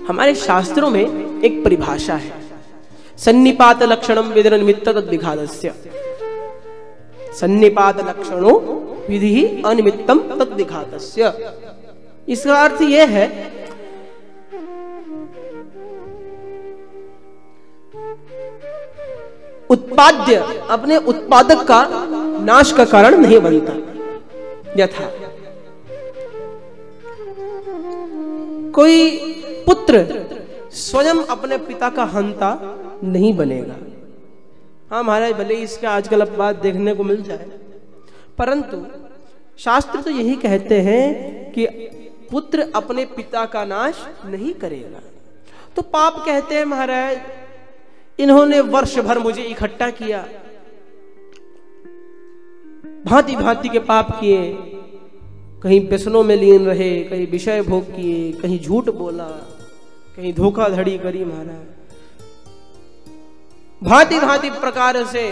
हमारे शास्त्रों में एक परिभाषा है, सन्निपात लक्षणम विधि निमित्त तद्विघातस्य। सन्निपात लक्षणों विधि अनिमित्तम तद्विघातस्य। इसका अर्थ यह है उत्पाद्य अपने उत्पादक का नाश का कारण नहीं बनता। यथा कोई पुत्र स्वयं अपने पिता का हंता नहीं बनेगा। हाँ महाराज, भले इसका आजकल अब बात देखने को मिल जाए, परंतु शास्त्र तो यही कहते हैं कि पुत्र अपने पिता का नाश नहीं करेगा। तो पाप कहते हैं महाराज, इन्होंने वर्ष भर मुझे इकट्ठा किया, भांति भांति के पाप किए, कहीं व्यसनों में लीन रहे, कहीं विषय भोग किए, कहीं झूठ बोला, कहीं धोखाधड़ी करी महाराज, भांति भांति प्रकार से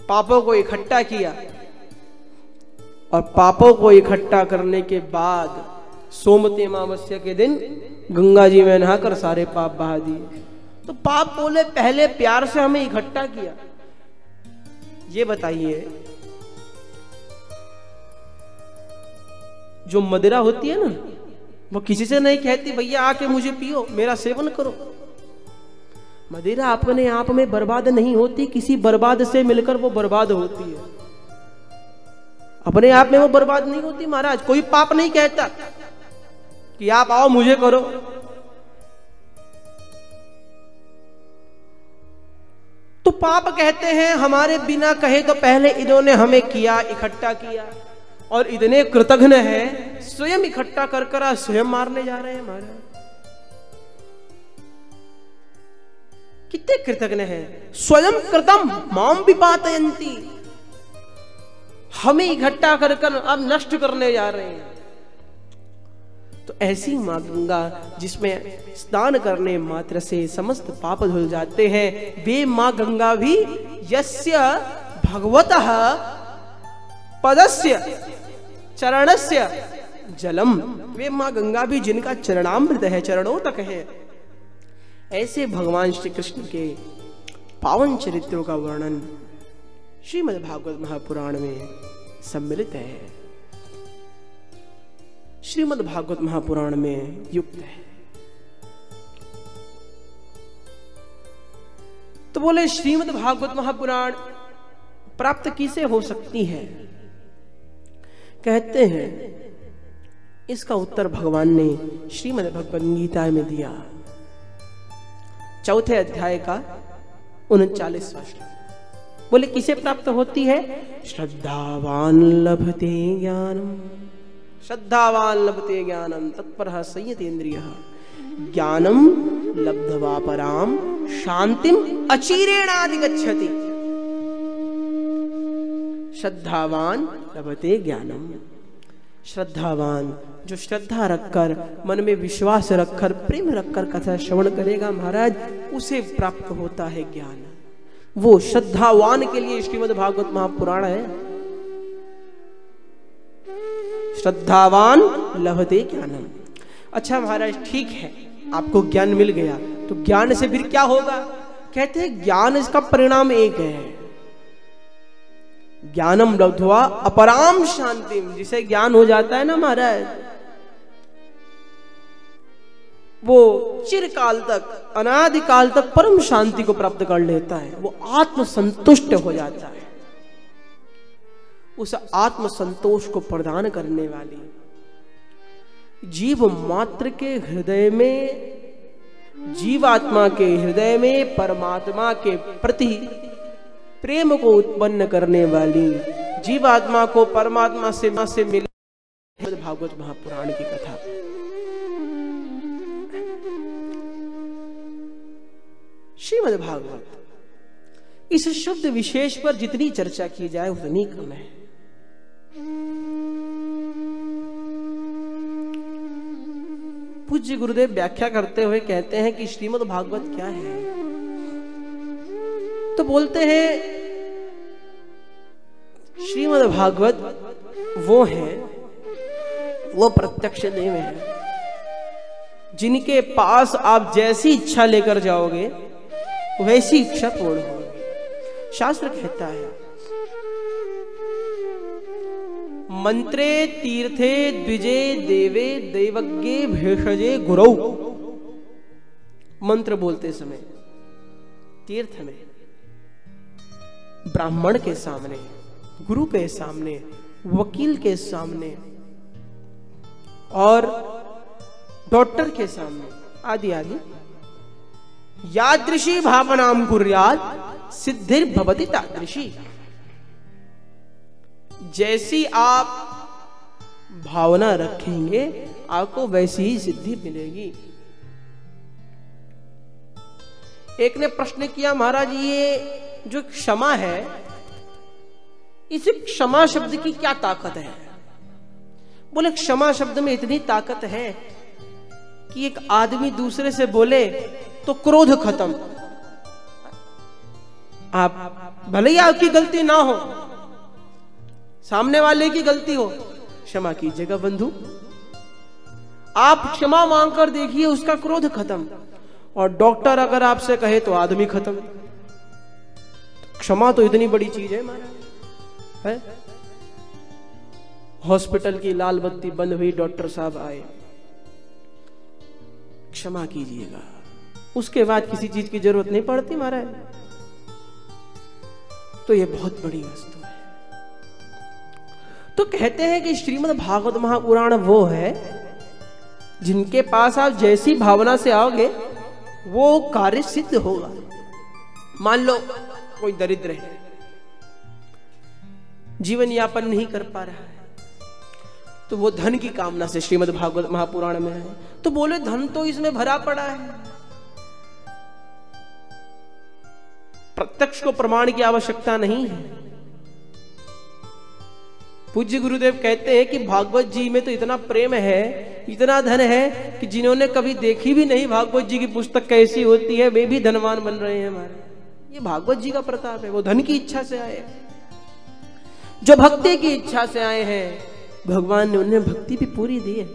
पापों को इकट्ठा किया। और पापों को इकट्ठा करने के बाद सोमवती अमावस्या के दिन गंगा जी में नहाकर सारे पाप बहा दिए। तो पाप बोले पहले प्यार से हमें इकट्ठा किया। ये बताइए, जो मदिरा होती है ना, वो किसी से नहीं कहती भैया आके मुझे पियो, मेरा सेवन करो। मदिरा अपने आप में बर्बाद नहीं होती, किसी बर्बाद से मिलकर वो बर्बाद होती है। अपने आप में वो बर्बाद नहीं होती महाराज। कोई पाप नहीं कहता कि आप आओ मुझे करो। तो पाप कहते हैं हमारे बिना कहे तो पहले इन्होंने हमें किया, इकट्ठा किया, और इतने कृतघ्न है स्वयं इकट्ठा कर कर स्वयं मारने जा रहे हैं महाराज। कितने कृतघ्न हैं, स्वयं कृतम माम विपातयन्ति, हमें इकट्ठा कर कर अब नष्ट करने जा रहे हैं। तो ऐसी मां गंगा जिसमें स्नान करने मात्र से समस्त पाप धुल जाते हैं, वे मां गंगा भी यस्य भगवतः पदस्य चरणस्य जलम, वे मां गंगा भी जिनका चरणामृत है, चरणों तक है। ऐसे भगवान श्री कृष्ण के पावन चरित्रों का वर्णन श्रीमद् भागवत महापुराण में सम्मिलित है, श्रीमद् भागवत महापुराण में युक्त है। तो बोले श्रीमद् भागवत महापुराण प्राप्त किसे हो सकती है? कहते हैं इसका उत्तर भगवान ने श्रीमद् भगवद गीता में दिया, चौथे अध्याय का 39वां श्लोक। बोले किसे प्राप्त होती है? श्रद्धावान लभते ज्ञानम, श्रद्धावान लभते ज्ञानम तत्परः संयतेन्द्रियः, ज्ञानम लब्ध्वा पराम शांतिम अचिरेणाधिगच्छति। श्रद्धावान लभते ज्ञानम, श्रद्धावान जो श्रद्धा रखकर, मन में विश्वास रखकर, प्रेम रखकर कथा श्रवण करेगा महाराज, उसे प्राप्त होता है ज्ञान। वो श्रद्धावान के लिए श्रीमद् भागवत महापुराण है। श्रद्धावान लभते ज्ञानम। अच्छा महाराज ठीक है, आपको ज्ञान मिल गया, तो ज्ञान से फिर क्या होगा? कहते हैं ज्ञान इसका परिणाम एक है, ज्ञानम लब्ध्वा अपराम शांतिम। जिसे ज्ञान हो जाता है ना महाराज, वो चिरकाल तक, अनादिकाल तक परम शांति को प्राप्त कर लेता है। वो आत्म संतुष्ट हो जाता है। उस आत्म संतोष को प्रदान करने वाली जीव मात्र के हृदय में, जीवात्मा के हृदय में परमात्मा के प्रति प्रेम को उत्पन्न करने वाली, जीवात्मा को परमात्मा से मिले भागवत महापुराण की कथा। श्रीमद् भागवत, इस शब्द विशेष पर जितनी चर्चा की जाए उतनी कम है। पूज्य गुरुदेव व्याख्या करते हुए कहते हैं कि श्रीमद् भागवत क्या है? तो बोलते हैं श्रीमद् भागवत वो है, वो प्रत्यक्ष देव है जिनके पास आप जैसी इच्छा लेकर जाओगे वैसी इच्छा पूर्ण होगी। शास्त्र कहता है मंत्रे तीर्थे द्विजे देवे दैवज्ञे भेषजे गुरौ। मंत्र बोलते समय तीर्थ में, ब्राह्मण के सामने, गुरु के सामने, वकील के सामने और डॉक्टर के सामने आदि आदि यादृशी भावनाम कुर्यात् सिद्धिर भवति तादृशी। जैसी आप भावना रखेंगे आपको वैसी ही सिद्धि मिलेगी। एक ने प्रश्न किया, महाराज ये जो क्षमा है, इस क्षमा शब्द की क्या ताकत है? बोले क्षमा शब्द में इतनी ताकत है कि एक आदमी दूसरे से बोले तो क्रोध खत्म। आप भले ही आपकी गलती ना हो, सामने वाले की गलती हो, क्षमा कीजिएगा बंधु, आप क्षमा मांगकर देखिए, उसका क्रोध खत्म। और डॉक्टर अगर आपसे कहे तो आदमी खत्म। क्षमा तो इतनी बड़ी चीज है महाराज, है? हॉस्पिटल की लाल बत्ती बंद हुई, डॉक्टर साहब आए, क्षमा कीजिएगा, उसके बाद किसी चीज की जरूरत नहीं पड़ती महाराज। तो ये बहुत बड़ी वस्तु है। तो कहते हैं कि श्रीमद् भागवत महापुराण वो है जिनके पास आप जैसी भावना से आओगे वो कार्य सिद्ध होगा। मान लो कोई दरिद्र है, जीवन यापन नहीं कर पा रहा है, तो वो धन की कामना से श्रीमद् भागवत महापुराण में है, तो बोले धन तो इसमें भरा पड़ा है, प्रत्यक्ष को प्रमाण की आवश्यकता नहीं है। पूज्य गुरुदेव कहते हैं कि भागवत जी में तो इतना प्रेम है, इतना धन है कि जिन्होंने कभी देखी भी नहीं भागवत जी की पुस्तक कैसी होती है, वे भी धनवान बन रहे हैं हमारे। ये भागवत जी का प्रताप है। वो धन की इच्छा से आए, जो भक्ति की इच्छा से आए हैं, भगवान ने उन्हें भक्ति भी पूरी दी है।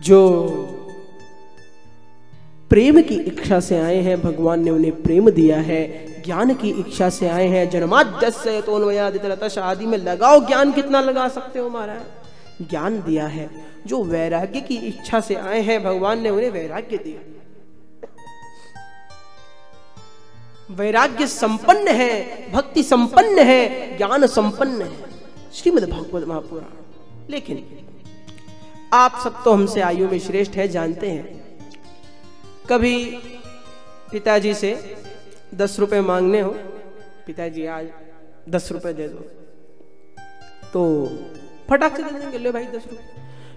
जो प्रेम की इच्छा से आए हैं, भगवान ने उन्हें प्रेम दिया है। ज्ञान की इच्छा से आए हैं, जन्माद्यस्य तोन्मयादितरतश आदि में लगाओ ज्ञान, कितना लगा सकते हो महाराज, ज्ञान दिया है। जो वैराग्य की इच्छा से आए हैं, भगवान ने उन्हें वैराग्य दिया। वैराग्य संपन्न है, भक्ति संपन्न है, ज्ञान संपन्न है श्रीमद् भागवत महापुराण। लेकिन आप सब तो हमसे आयु में श्रेष्ठ है, जानते हैं, कभी पिताजी से 10 रुपए मांगने हो, पिताजी आज 10 रुपए दे दो, तो फटाक से दे देंगे, ले भाई 10 रुपए।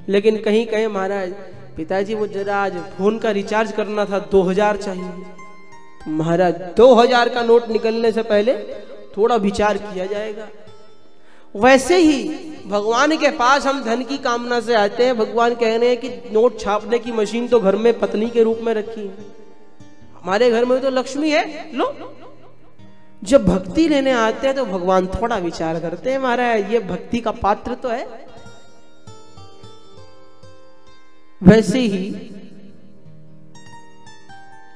लेकिन कहीं कहे महाराज पिताजी वो जरा आज फोन का रिचार्ज करना था, 2000 चाहिए। महाराज 2000 का नोट निकलने से पहले थोड़ा विचार किया जाएगा। वैसे ही भगवान के पास हम धन की कामना से आते हैं। भगवान कह रहे हैं कि नोट छापने की मशीन तो घर में पत्नी के रूप में रखी है, हमारे घर में तो लक्ष्मी है, लो। जब भक्ति लेने आते हैं तो भगवान थोड़ा विचार करते हैं, महाराज ये भक्ति का पात्र तो है। वैसे ही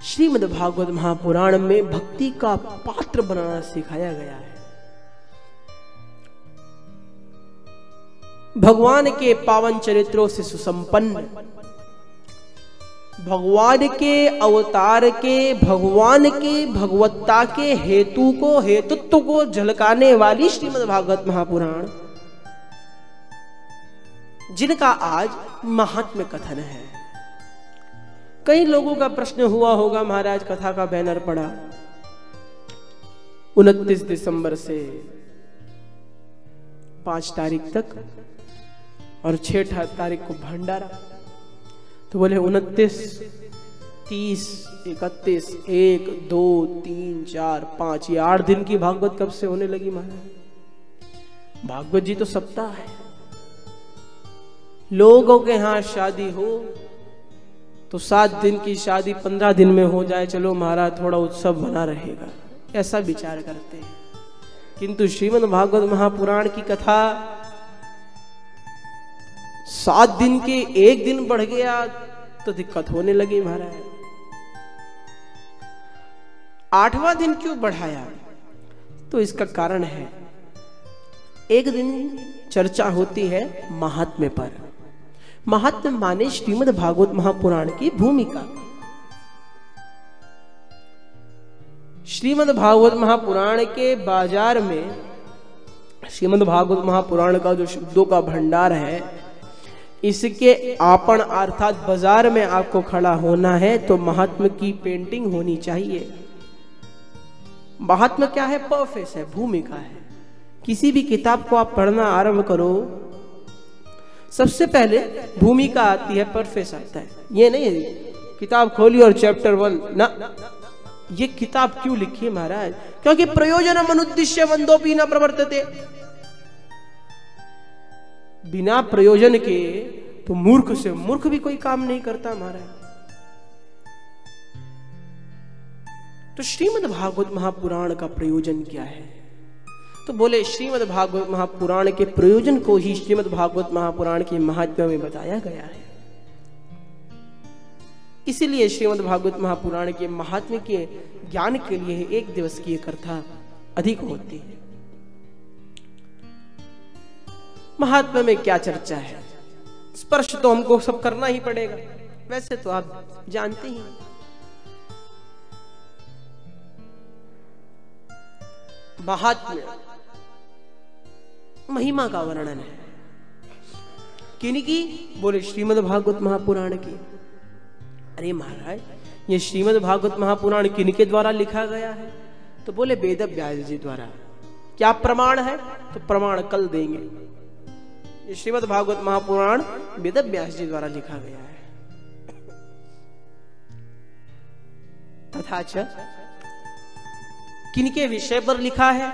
श्रीमद् भागवत महापुराण में भक्ति का पात्र बनाना सिखाया गया है। भगवान के पावन चरित्रों से सुसंपन्न, भगवान के अवतार के, भगवान के भगवत्ता के हेतु को, हेतुत्व को झलकाने वाली श्रीमद् भागवत महापुराण, जिनका आज महात्म्य कथन है। कई लोगों का प्रश्न हुआ होगा, महाराज कथा का बैनर पड़ा 29 दिसंबर से 5 तारीख तक और 6 तारीख को भंडारा। तो बोले 29, 30, 31, 1, 2, 3, 4, 5, ये 8 दिन की भागवत कब से होने लगी महाराज? भागवत जी तो सप्ताह है। लोगों के यहाँ शादी हो तो 7 दिन की शादी 15 दिन में हो जाए, चलो महाराज थोड़ा उत्सव बना रहेगा, ऐसा विचार करते हैं। किंतु श्रीमद् भागवत महापुराण की कथा 7 दिन के 1 दिन बढ़ गया तो दिक्कत होने लगी महाराज। 8वां दिन क्यों बढ़ाया? तो इसका कारण है, एक दिन चर्चा होती है महात्म्य पर। महात्म्य माने श्रीमद् भागवत महापुराण की भूमिका। श्रीमद् भागवत महापुराण के बाजार में श्रीमद् भागवत महापुराण का जो शब्दों का भंडार है, इसके आपन अर्थात बाजार में आपको खड़ा होना है तो महात्म्य की पेंटिंग होनी चाहिए। महात्म्य क्या है? परफेस है, भूमिका है। किसी भी किताब को आप पढ़ना आरंभ करो, सबसे पहले भूमिका आती है, परफेस आता है। ये नहीं किताब खोली और चैप्टर 1 ना। ये किताब क्यों लिखी है महाराज? क्योंकि प्रयोजनम अनुद्दिश्य वंदोपि न प्रवर्तते। बिना प्रयोजन के तो मूर्ख से मूर्ख भी कोई काम नहीं करता महाराज। तो श्रीमद् भागवत महापुराण का प्रयोजन क्या है? तो बोले श्रीमद् भागवत महापुराण के प्रयोजन को ही श्रीमद् भागवत महापुराण के महात्म्य में बताया गया है। इसीलिए श्रीमद् भागवत महापुराण के महात्म्य के ज्ञान के लिए 1 दिवस की कथा अधिक होती है। महात्म्य में क्या चर्चा है, स्पर्श तो हमको सब करना ही पड़ेगा, वैसे तो आप जानते ही। महात्म्य महिमा का वर्णन है। किनकी? बोले श्रीमद् भागवत महापुराण की। अरे महाराज, ये श्रीमद् भागवत महापुराण किनके द्वारा लिखा गया है? तो बोले वेद व्यास जी द्वारा। क्या प्रमाण है? तो प्रमाण कल देंगे। ये श्रीमद् भागवत महापुराण वेद व्यास जी द्वारा लिखा गया है। तथा किनके विषय पर लिखा है?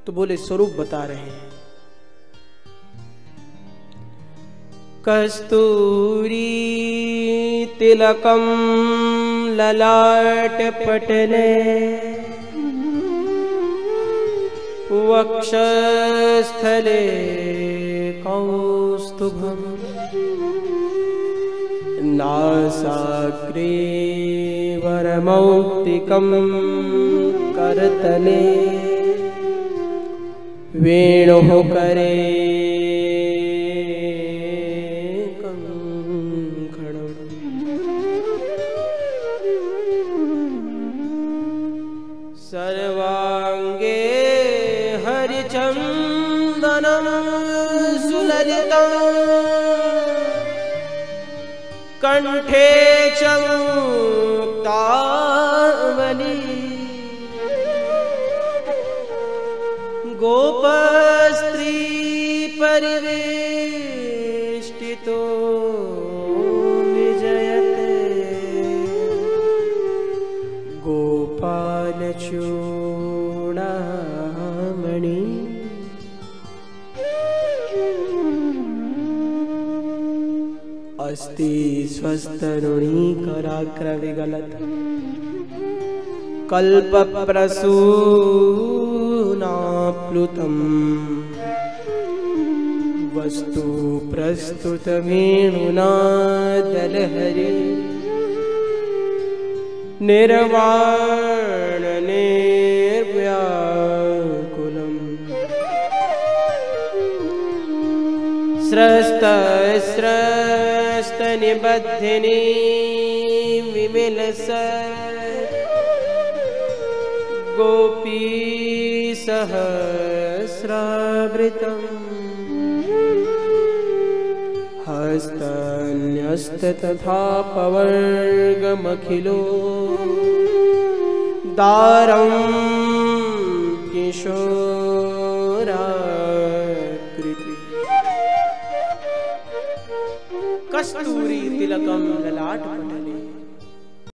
तो बोले स्वरूप बता रहे हैं। कस्तूरी तिलकम ललाट पटले वक्षस्थले कौस्तुभम नासाग्रे वरमौक्तिकं करतले वेणुः करे कंकणम्। सर्वांगे हरिचंदनं सुललितं कंठे च मुक्तावली गोपस्त्री परिवेष्टितो विजयते गोपालचूडामणि। अस्ति स्वस्तरुणी कराग्रविगलत् कल्पप्रसूनाप्लुतम् वस्तु प्रस्तुतवेणुना दलहरि निर्वाण निर्व्याकुलम्। स्रस्तनिबद्धिनी विमिलस गोपी सहस्रावृतम् हस्तन्यस्त तथा पवर्गमखिलो दारं किशोराकृति। कस्तूरी तिलकम ललाट पटले